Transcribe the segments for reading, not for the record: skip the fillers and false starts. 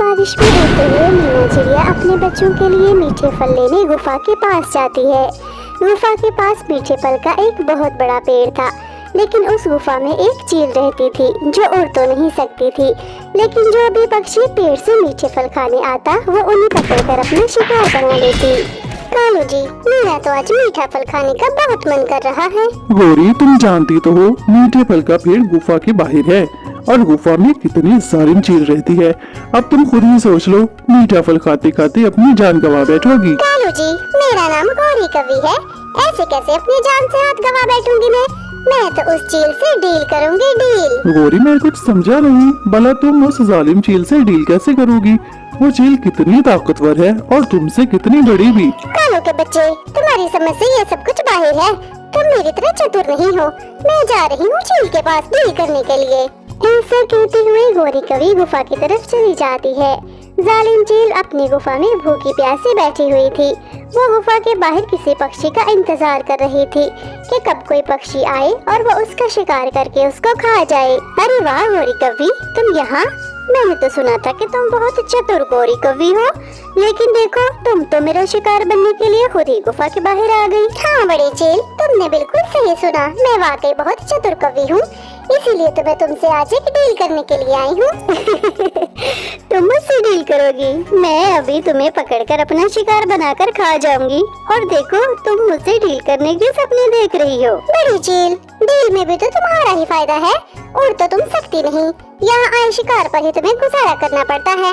बारिश में उड़ते हुए मीना चिड़िया अपने बच्चों के लिए मीठे फल लेने गुफा के पास जाती है। गुफा के पास मीठे फल का एक बहुत बड़ा पेड़ था, लेकिन उस गुफा में एक चील रहती थी जो उड़ तो नहीं सकती थी, लेकिन जो भी पक्षी पेड़ से मीठे फल खाने आता वो उन्हें पकड़कर अपना शिकार बना लेती। कालू जी, मेरा तो आज मीठा फल खाने का बहुत मन कर रहा है। गौरी, तुम जानती तो हो मीठे फल का पेड़ गुफा के बाहर है और गुफा में कितनी जालिम चील रहती है। अब तुम खुद ही सोच लो, मीठा फल खाते खाते अपनी जान गंवा बैठोगी। कालू जी, मेरा नाम गौरी कवि है, ऐसे कैसे अपनी जान से हाथ गंवा बैठूंगी मैं तो उस चील से डील करूंगी, डील। गौरी, मैं कुछ समझा नहीं, भला तुम उस जालिम चील से डील कैसे करोगी? वो चील कितनी ताकतवर है और तुमसे कितनी बड़ी भी। कालू के बच्चे, तुम्हारी समझ से ये सब कुछ बाहर है, तुम मेरी तरह चतुर नहीं हो। मैं जा रही हूँ चील के पास डील करने के लिए। ऐसा कहते हुए गौरी कवि गुफा की तरफ चली जाती है। जालिम चील अपनी गुफा में भूखी प्यासी बैठी हुई थी। वो गुफा के बाहर किसी पक्षी का इंतजार कर रही थी कि कब कोई पक्षी आए और वो उसका शिकार करके उसको खा जाए। अरे वाह गौरी कवि, तुम यहाँ? मैंने तो सुना था कि तुम बहुत चतुर गौरी कवि हो, लेकिन देखो तुम तो मेरा शिकार बनने के लिए खुद ही गुफा के बाहर आ गई। हाँ बड़े चील, तुमने बिल्कुल सही सुना, मैं वाकई बहुत चतुर कवि हूँ, इसीलिए तो मैं तुमसे आज एक डील करने के लिए आई हूँ। तुम मुझसे डील करोगी? मैं अभी तुम्हें पकड़कर अपना शिकार बनाकर खा जाऊंगी, और देखो तुम मुझसे डील करने के सपने देख रही हो। बड़ी चील, डील में भी तो तुम्हारा ही फायदा है, और तो तुम सकती नहीं, यहाँ आए शिकार पर ही तुम्हें गुजारा करना पड़ता है।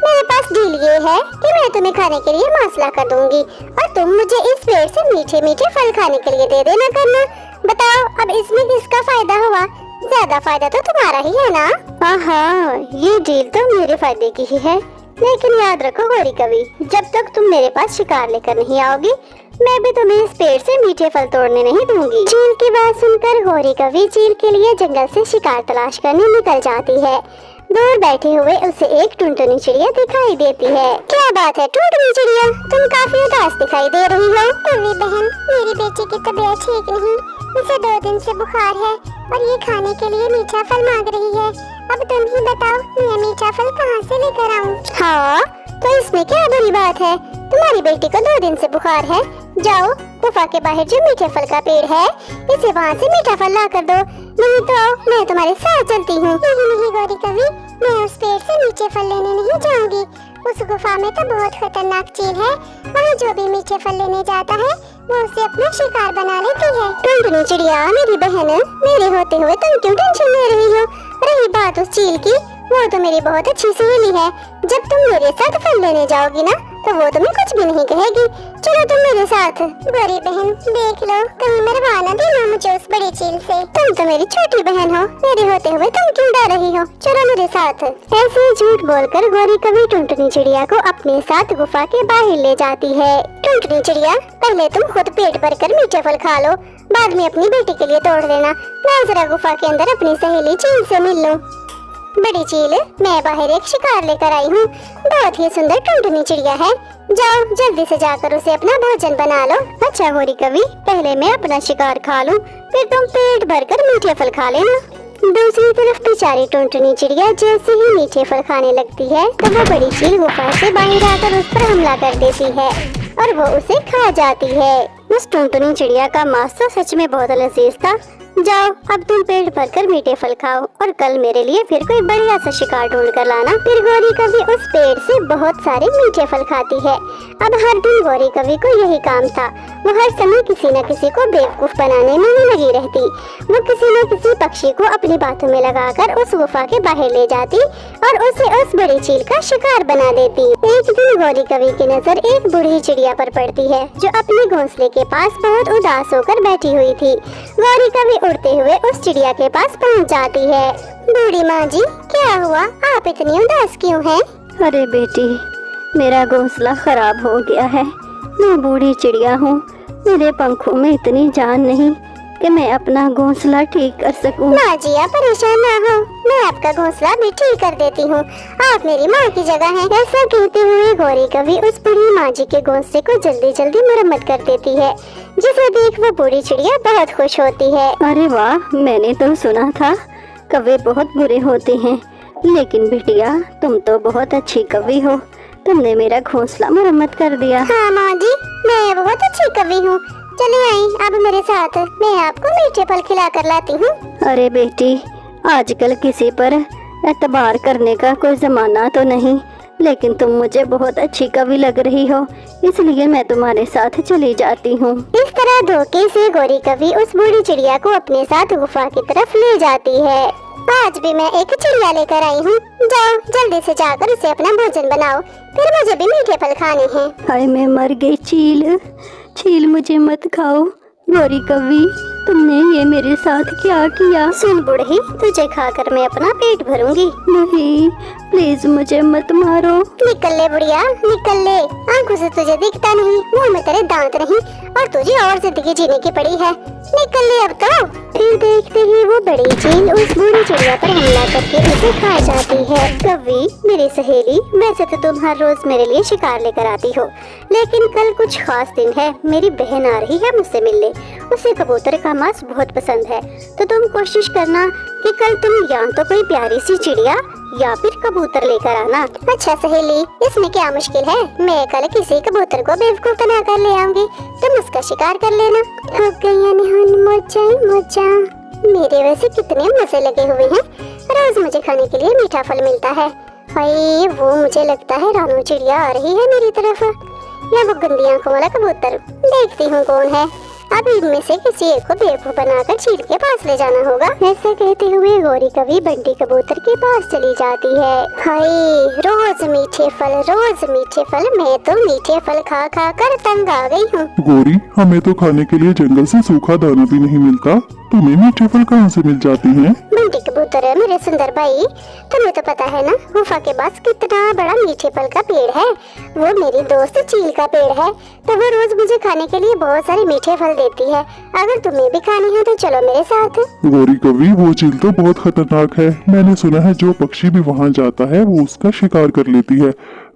मेरे पास डील ये है कि मैं तुम्हें खाने के लिए मांस ला कर दूंगी और तुम मुझे इस पेड़ से मीठे मीठे फल खाने के लिए दे देना करना। बताओ अब इसमें किसका फायदा हुआ? ज्यादा फायदा तो तुम्हारा ही है ना? हाँ, ये डील तो मेरे फायदे की ही है, लेकिन याद रखो गौरी कवि, जब तक तुम मेरे पास शिकार लेकर नहीं आओगी, मैं भी तुम्हें इस पेड़ से मीठे फल तोड़ने नहीं दूंगी। चील की बात सुनकर गौरी कवि चील के लिए जंगल से शिकार तलाश करने निकल जाती है। दूर बैठे हुए उसे एक टुनटुनी चिड़िया दिखाई देती है। क्या बात है टुनटुनी चिड़िया, तुम काफी उदास दिखाई दे रही हो। कवि बहन, मेरी बेटी की तबीयत ठीक नहीं, उसे 2 दिन से बुखार है और ये खाने के लिए मीठा फल मांग रही है। अब तुम ही बताओ, मैं मीठा फल कहाँ से लेकर आऊँ? हाँ, तो इसमें क्या बुरी बात है? तुम्हारी बेटी को 2 दिन से बुखार है, जाओ गुफा के बाहर जो मीठे फल का पेड़ है, इसे वहाँ से मीठा फल ला कर दो, नहीं तो मैं तुम्हारे साथ चलती हूँ। नहीं गौरी कवि, मैं उस पेड़ से मीठे फल लेने नहीं जाऊंगी। उस गुफा में तो बहुत खतरनाक चील है, वहाँ जो भी मीठे फल लेने जाता है वो उसे अपना शिकार बना लेती है। टुनटुनी चिड़िया मेरी बहन, मेरे होते हुए तुम क्यों टेंशन ले रही हो? रही बात उस चील की, वो तो मेरी बहुत अच्छी सहेली है, जब तुम मेरे साथ फल लेने जाओगी ना तो वो तुम्हें कुछ भी नहीं कहेगी। चलो तुम मेरे साथ। गौरी बहन देख लो, कहीं मरवा ना देना मुझे उस बड़ी चील से। तुम तो मेरी छोटी बहन हो, मेरे होते हुए तुम क्यों डर रही हो? चलो मेरे साथ। ऐसे झूठ बोलकर गौरी कवि टुनटुनी चिड़िया को अपने साथ गुफा के बाहर ले जाती है। टुनटुनी चिड़िया, पहले तुम खुद पेट भर कर मीठे फल खा लो, बाद में अपनी बेटी के लिए तोड़ लेना। मैं जरा गुफा के अंदर अपनी सहेली चील से मिल लूं। बड़ी चील, मैं बाहर एक शिकार लेकर आई हूँ, बहुत ही सुंदर टुनटुनी चिड़िया है, जाओ जल्दी से जाकर उसे अपना भोजन बना लो। अच्छा गौरी कवि, पहले मैं अपना शिकार खा लूं, फिर तुम पेट भरकर मीठे फल खा लेना। दूसरी तरफ बेचारी टुनटुनी चिड़िया जैसे ही मीठे फल खाने लगती है तो वो बड़ी चील गुफा से बाहर आकर उस पर हमला कर देती है और वो उसे खा जाती है। उस टुनटुनी चिड़िया का मांस तो सच में बहुत लजीज था। जाओ अब तुम पेट भरकर मीठे फल खाओ और कल मेरे लिए फिर कोई बढ़िया सा शिकार ढूंढ कर लाना। फिर गौरी कवि उस पेड़ से बहुत सारे मीठे फल खाती है। अब हर दिन गौरी कवि को यही काम था, वो हर समय किसी न किसी को बेवकूफ बनाने में ही लगी रहती। वो किसी न किसी पक्षी को अपनी बातों में लगाकर उस गुफा के बाहर ले जाती और उसे उस बड़ी चील का शिकार बना देती। एक दिन गौरी कवि की नजर एक बूढ़ी चिड़िया पर पड़ती है जो अपने घोंसले के पास बहुत उदास होकर बैठी हुई थी। गौरी कवि उड़ते हुए उस चिड़िया के पास पहुंच जाती है। बूढ़ी माँ जी, क्या हुआ, आप इतनी उदास क्यों हैं? अरे बेटी, मेरा घोंसला खराब हो गया है, मैं बूढ़ी चिड़िया हूँ, मेरे पंखों में इतनी जान नहीं कि मैं अपना घोंसला ठीक कर सकूं। माँ जी आप परेशान ना हो, मैं आपका घोंसला भी ठीक कर देती हूँ, आप मेरी माँ की जगह हैं। ऐसा कहते हुए गौरी कवि उस बूढ़ी माँ जी के घोंसले को जल्दी जल्दी मरम्मत कर देती है, जिसे देख वो बूढ़ी चिड़िया बहुत खुश होती है। अरे वाह, मैंने तो सुना था कौवे बहुत बुरे होते हैं, लेकिन बिटिया तुम तो बहुत अच्छी कवि हो, तुमने मेरा घोंसला मरम्मत कर दिया। हाँ माँ जी, मैं बहुत अच्छी कवि हूँ। चलिए आई अब मेरे साथ, मैं आपको मीठे फल खिला कर लाती हूँ। अरे बेटी, आजकल किसी पर एतबार करने का कोई जमाना तो नहीं, लेकिन तुम मुझे बहुत अच्छी कवि लग रही हो, इसलिए मैं तुम्हारे साथ चली जाती हूँ। इस तरह धोखे से गौरी कवि उस बूढ़ी चिड़िया को अपने साथ गुफा की तरफ ले जाती है। आज भी मैं एक चिड़िया लेकर आई हूँ, जाओ जल्दी से जाकर उसे अपना भोजन बनाओ, फिर मुझे भी मीठे फल खाने हैं। हाय मैं मर गई। चील, चील मुझे मत खाओ। गौरी कवि, तुमने ये मेरे साथ क्या किया? सुन बूढ़ी, तुझे खाकर मैं अपना पेट भरूंगी। नहीं, प्लीज मुझे मत मारो। निकल ले बुढ़िया, निकल ले। आंखों से तुझे दिखता नहीं, मुंह में तेरे दांत नहीं, और तुझे और जिंदगी जीने की पड़ी है। निकल ले अब तो। फिर देखते ही वो बड़ी चील उस बूढ़ी चिड़िया पर हमला करके उसे खा जाती है। कवि, मेरी सहेली, वैसे तो तुम हर रोज मेरे लिए शिकार लेकर आती हो, लेकिन कल कुछ खास दिन है। मेरी बहन आ रही है मुझसे मिलने, उसे कबूतर का मांस बहुत पसंद है, तो तुम कोशिश करना कि कल तुम या तो कोई प्यारी सी चिड़िया या फिर कबूतर लेकर आना। अच्छा सहेली, इसमें क्या मुश्किल है, मैं कल किसी कबूतर को बेवकूफ बना कर ले आऊंगी, तुम उसका शिकार कर लेना। हो गया निहान मोजा मोजा। मेरे वैसे कितने मजे लगे हुए हैं, रोज मुझे खाने के लिए मीठा फल मिलता है। हाय, वो मुझे लगता है रानू चिड़िया आ रही है मेरी तरफ, या वो गंदी आंखों वाला कबूतर। देखती हूँ कौन है। अब इनमें से किसी एक को बेवकूफ बनाकर चील के पास ले जाना होगा। ऐसा कहते हुए गौरी कवि बंटी कबूतर के पास चली जाती है। हाय, रोज मीठे फल, रोज मीठे फल, मैं तो मीठे फल खा खा कर तंग आ गई हूँ। गौरी, हमें तो खाने के लिए जंगल से सूखा दाना भी नहीं मिलता, तुम्हें मीठे फल कहाँ से मिल जाते हैं? बंटी कबूतर है मेरे सुंदर भाई, तुम्हें तो पता है ना गुफा के पास कितना बड़ा मीठे फल का पेड़ है। वो मेरी दोस्त चील का पेड़ है, तो वो रोज मुझे खाने के लिए बहुत सारे मीठे फल देती है। अगर तुम्हें भी खानी है तो चलो मेरे साथ। गौरी कवि, वो चील तो बहुत खतरनाक है, मैंने सुना है जो पक्षी भी वहाँ जाता है वो उसका शिकार कर लेती है।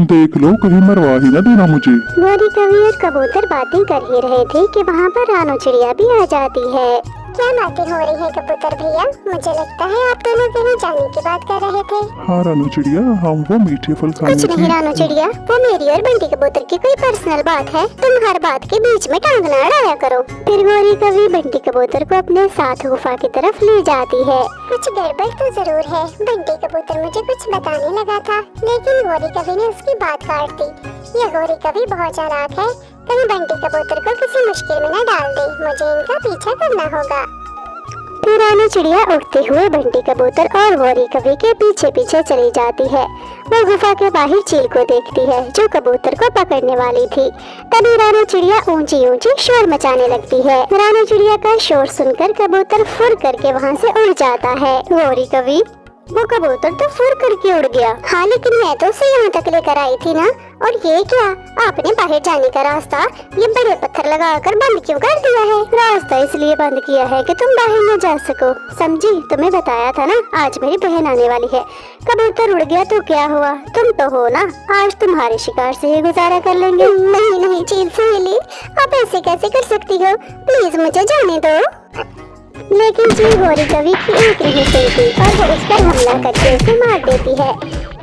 देख लो, कहीं मरवा ही न देना मुझे। गौरी कवि और कबूतर बातें कर ही रहे थे कि वहाँ पर रानू चिड़िया भी आ जाती है। क्या बातें हो रही है कबूतर भैया? मुझे लगता है आप दोनों कहीं जाने की बात कर रहे थे। हाँ रानू चिड़िया, हम वो मीठे फल खाने कुछ नहीं रानू चिड़िया, वो मेरी और बंटी कबूतर की कोई पर्सनल बात है, तुम हर बात के बीच में टांग ना अड़ाया करो। फिर गौरी कवि बंटी कबूतर को अपने साथ गुफा की तरफ ले जाती है। कुछ गड़बड़ तो जरूर है, बंटी कबूतर मुझे कुछ बताने लगा था, लेकिन गौरी कवि ने उसकी बात काट दी। ये गौरी कवि बहुत चालाक है, कहीं बंटी कबूतर को किसी मुश्किल में न डाल दे, मुझे इनका पीछा करना होगा। फिर रानू चिड़िया उड़ते हुए बंटी कबूतर और गौरी कवि के पीछे पीछे चली जाती है। वो गुफा के बाहर चील को देखती है जो कबूतर को पकड़ने वाली थी। तभी रानू चिड़िया ऊंची ऊंची शोर मचाने लगती है। रानू चिड़िया का शोर सुनकर कबूतर फुर करके वहाँ से उड़ जाता है। गौरी कवि, वो कबूतर तो फुर करके उड़ गया। हाँ, लेकिन मैं तो उसे यहाँ तक लेकर आई थी ना, और ये क्या, आपने बाहर जाने का रास्ता ये बड़े पत्थर लगाकर बंद क्यों कर दिया है? रास्ता इसलिए बंद किया है कि तुम बाहर न जा सको, समझी? तुम्हें बताया था ना आज मेरी बहन आने वाली है। कबूतर उड़ गया तो क्या हुआ, तुम तो हो ना, आज तुम्हारे शिकार से ही गुजारा कर लेंगे। नहीं नहीं चील सहेली, आप ऐसे कैसे कर सकती हो, प्लीज मुझे जाने दो। लेकिन चील गौरी कवि की एक नहीं सुनती और वो उस पर हमला करके उसे मार देती है।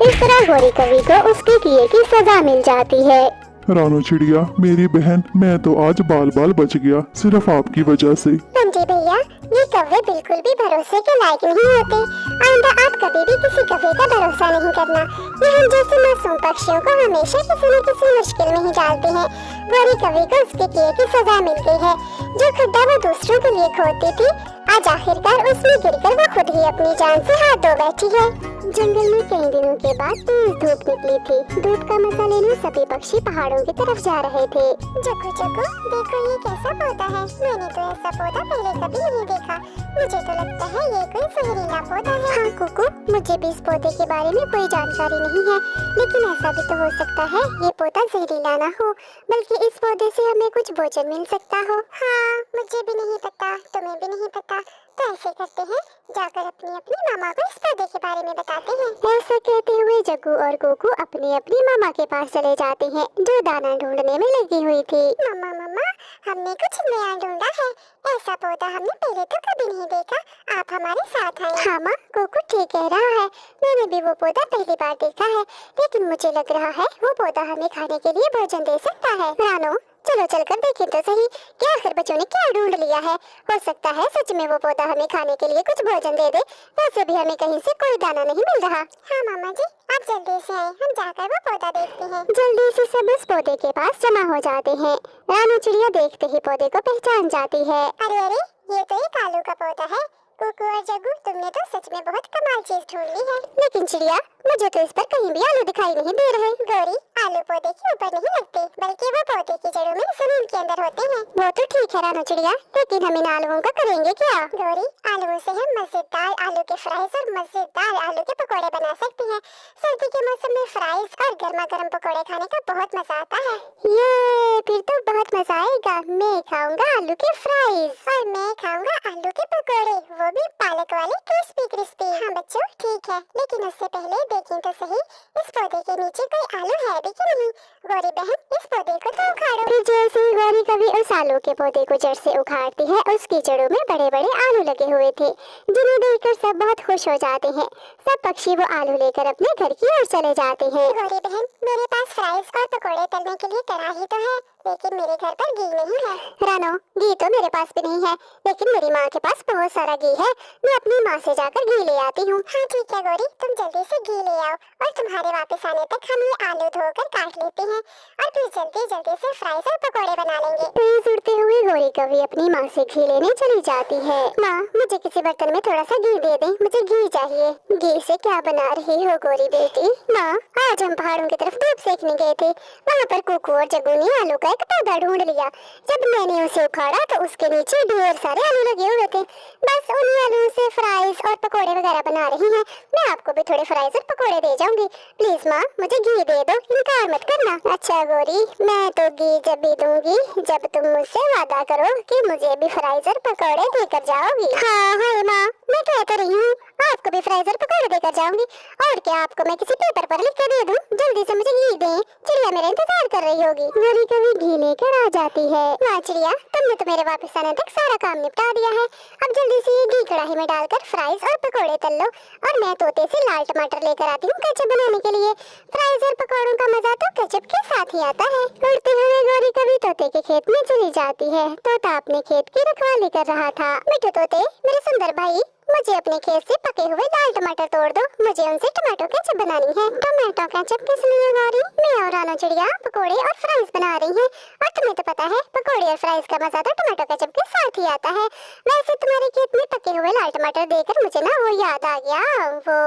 इस तरह गौरी कवि को उसके किए की सजा मिल जाती है। रानू चिड़िया, मेरी बहन, मैं तो आज बाल बाल बच गया सिर्फ आपकी वजह से। बंटी भैया, ये कौवे बिल्कुल भी भरोसे के लायक नहीं होते, आइंदा आप कभी भी किसी कौवे का भरोसा नहीं करना। ये हम जैसे मासूम पक्षियों को हमेशा किसी न किसी मुश्किल में ही डालते हैं। गौरी कवि को उसके किए की सजा मिल गई है। जो खड्डा वो दूसरों के लिए खोदती थी, आज आखिरकार उसमें गिरकर वो खुद ही अपनी जान से हाथ धो बैठी है। जंगल में कई दिनों के बाद तेज धूप निकली थी। धूप का मजा लेने सभी पक्षी पहाड़ों की तरफ जा रहे थे। जग्गू जग्गू, देखो ये कैसा पौधा है, मैंने तो ऐसा पौधा पहले कभी नहीं देखा। मुझे तो लगता है ये कोई जहरीला पौधा है। हाँ कुकू, मुझे भी इस पौधे के बारे में कोई जानकारी नहीं है, लेकिन ऐसा भी तो हो सकता है ये पौधा जहरीला ना हो, बल्कि इस पौधे से हमें कुछ भोजन मिल सकता हो। हाँ, मुझे भी नहीं पता, तुम्हें भी नहीं पता, तो ऐसे करते हैं, जाकर अपनी अपनी मामा को इस पौधे के बारे में बताते हैं। ऐसा कहते हुए जग्गू और कोकू अपनी अपनी मामा के पास चले जाते हैं, जो दाना ढूंढने में लगी हुई थी। मामा मामा, हमने कुछ नया ढूंढा है, ऐसा पौधा हमने पहले तो कभी नहीं देखा, आप हमारे साथ आए। हाँ माँ, कोकू ठीक कह रहा है, मैंने भी वो पौधा पहली बार देखा है, लेकिन मुझे लग रहा है वो पौधा हमें खाने के लिए भोजन दे सकता है। रानो, चलो चलकर देखें तो सही, क्या आखिर बच्चों ने क्या ढूंढ लिया है। हो सकता है सच में वो पौधा हमें खाने के लिए कुछ भोजन दे दे, वैसे भी हमें कहीं से कोई दाना नहीं मिल रहा। हाँ मामा जी, आप जल्दी से आए, हम जाकर वो पौधा देखते हैं। जल्दी से सब उस पौधे के पास जमा हो जाते हैं। रानू चिड़िया देखते ही पौधे को पहचान जाती है। अरे अरे, ये तो एक आलू का पौधा है। कुकू और जग्गू, तुमने तो सच में बहुत कमाल चीज ढूंढ ली है। लेकिन चिड़िया, मुझे तो इस पर कहीं भी आलू दिखाई नहीं दे रहे। गौरी, आलू पौधे के ऊपर नहीं लगते, बल्कि वो पौधे की जड़ों में जमीन के अंदर होते हैं। वो तो ठीक है रानू चिड़िया, लेकिन हम इन आलूओं का करेंगे क्या? गौरी, आलूओं से हम मजेदार आलू के फ्राइज और मजेदार आलू के पकौड़े बना सकते हैं। सर्दी के मौसम में फ्राइज और गर्मा गर्म पकौड़े खाने का बहुत मजा आता है। ये फिर तो बहुत मजा आएगा। मैं खाऊंगा आलू के फ्राइज और मैं खाऊंगा आलू के पकौड़े, वो भी पालक वाले क्रिस्पी क्रिस्पी। हाँ बच्चों, ठीक है, लेकिन उससे पहले देखें तो सही, इस पौधे के नीचे कोई आलू है भी कि नहीं। गौरी बहन, इस पौधे को तो उखाड़ो। फिर जैसे ही गौरी कभी उस आलू के पौधे को जड़ से उखाड़ती है, उसकी जड़ों में बड़े बड़े आलू लगे हुए थे, जिन्हें देखकर सब बहुत खुश हो जाते हैं। सब पक्षी वो आलू लेकर अपने घर की ओर चले जाते हैं। गौरी बहन, मेरे पास फ्राइज और पकौड़े तलने के लिए कढ़ाई तो है, लेकिन मेरे घर पर घी नहीं है। रानो, घी तो मेरे पास भी नहीं है, लेकिन मेरी माँ के पास बहुत सारा घी है, मैं अपनी माँ से जाकर घी ले आती हूँ। हाँ ठीक है गौरी, तुम जल्दी से घी ले आओ, और तुम्हारे वापस आने तक हम ये आलू धोकर काट लेते हैं, और फिर जल्दी जल्दी से फ्राइज और पकौड़े बना लेंगे। तेज उड़ते हुए गौरी कभी अपनी माँ से घी लेने चली जाती है। माँ, मुझे किसी बर्तन में थोड़ा सा घी दे दे, मुझे घी चाहिए। घी से क्या बना रही हो गौरी बेटी? माँ, आज हम पहाड़ों की तरफ धूप सेकने गए थे, वहाँ पर कुकू और जग्गू ने आलू का एक पौधा ढूंढ लिया। जब मैंने उसे उखाड़ा तो उसके नीचे ढेर सारे आलू लगे हुए थे। बस उन्हीं आलू से फ्राइज और पकोड़े वगैरह बना रही हैं। मैं आपको भी थोड़े फ्राइज और पकोड़े दे जाऊंगी। प्लीज माँ, मुझे घी दे दो, इनकार मत करना। अच्छा गौरी, मैं तो घी जब भी दूंगी जब तुम मुझसे वादा करो कि मुझे भी फ्राइज और पकोड़े देकर जाओगी। हाँ हाँ माँ, मैं कह तो रही हूँ, आपको भी फ्राइज और पकोड़े देकर जाऊंगी। और क्या आपको मैं किसी पेपर पर लिख कर दे दूं? जल्दी से मुझे घी दें, चिड़िया मेरा इंतजार कर रही होगी। गौरी कभी घी लेकर आ जाती है। वाह चिड़िया, तुमने तो मेरे वापस आने तक सारा काम निपटा दिया है। अब जल्दी से ये घी कढ़ाई में डालकर फ्राइज और पकोड़े तल लो, और मैं तोते से लाल टमाटर लेकर आती हूँ केचप बनाने के लिए। फ्राइज और पकौड़ों का मजा तो केचप के साथ ही आता है। उड़ते हुए गौरी कभी तोते के खेत में चली जाती है। तोता अपने खेत की रखवाली कर रहा था। मिठू तोते, मेरे सुंदर भाई, मुझे अपने खेत से पके हुए लाल टमाटर तोड़ दो, मुझे उनसे टमाटो केचप बनानी है। टमाटो केचप किस लिए गौरी? मैं और रानो चिड़िया पकोड़े और फ्राइज बना रही हैं, और तुम्हें तो पता है पकोड़े और फ्राइज का मजा तो टमाटो केचप के साथ ही आता है। वैसे तुम्हारे खेत में पके हुए लाल टमाटर देखकर मुझे ना वो याद आ गया, वो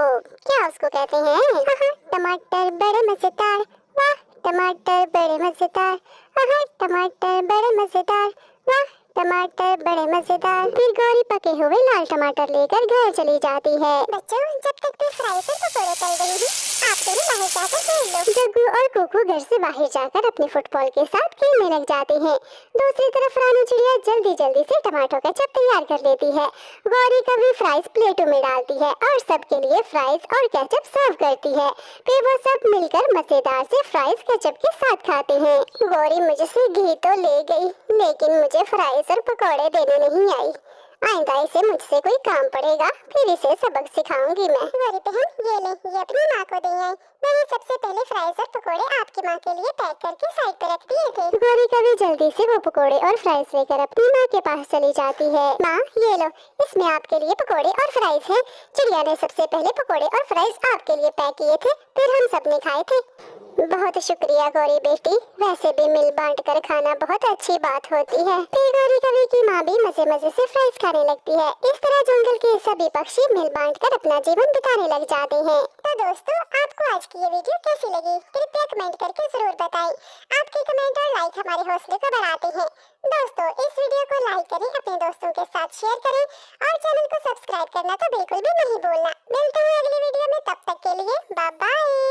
क्या उसको कहते हैं, टमाटर बड़े मजेदार, वाह टमाटर बड़े मजेदार, टमाटर बड़े मजेदार, वाह टमाटर बड़े मजेदार। फिर गौरी पके हुए लाल टमाटर लेकर घर चली जाती है। बच्चों, जब तक मैं फ्राई से पकोड़े तल रही हूँ, आप दोनों बाहर जाकर खेल लो। जग्गू और कुकू घर से बाहर जाकर अपने फुटबॉल के साथ खेलने लग जाते हैं। दूसरी तरफ रानू चिड़िया जल्दी जल्दी से टमाटो केचप तैयार कर लेती है। गौरी कभी फ्राइज प्लेटों में डालती है और सबके लिए फ्राइज और केचप सर्व करती है। फिर वो सब मिलकर मजेदार से फ्राइज केचप के साथ खाते हैं। गौरी मुझसे घी तो ले गई, लेकिन मुझे फ्राइज और पकोड़े देने नहीं आई। आइंदा इसे मुझसे कोई काम पड़ेगा, फिर इसे सबक सिखाऊंगी मैं। गौरी बहन, ये ले, ये अपनी माँ को दे आई। मैंने सबसे पहले फ्राइज और पकोड़े आपकी माँ के लिए पैक करके साइड पर रख दिए थे। गौरी कभी जल्दी से वो पकोड़े और फ्राइज लेकर अपनी माँ के पास चली जाती है। माँ, ये लो, इसमें आपके लिए पकोड़े और फ्राइज हैं। चिड़िया ने सबसे पहले पकोड़े और फ्राइज आपके लिए पैक किए थे, फिर हम सबने खाए थे। बहुत शुक्रिया गौरी बेटी, वैसे भी मिल बांट कर खाना बहुत अच्छी बात होती है। फिर गौरी कभी की माँ भी मजे मजे से फ्राइज खाने लगती है। इस तरह जंगल के सभी पक्षी मिल बांट कर अपना जीवन बिताने लग जाते हैं। तो दोस्तों, आपको आज की ये वीडियो कैसी लगी? कृपया कमेंट करके जरूर बताएं। आपके कमेंट और लाइक हमारे हौसले को बढ़ाते हैं। दोस्तों, इस वीडियो को लाइक करें, अपने दोस्तों के साथ शेयर करें, और चैनल को सब्सक्राइब करना तो बिल्कुल भी नहीं भूलना। मिलते हैं अगली वीडियो में, तब तक के लिए बाय बाय।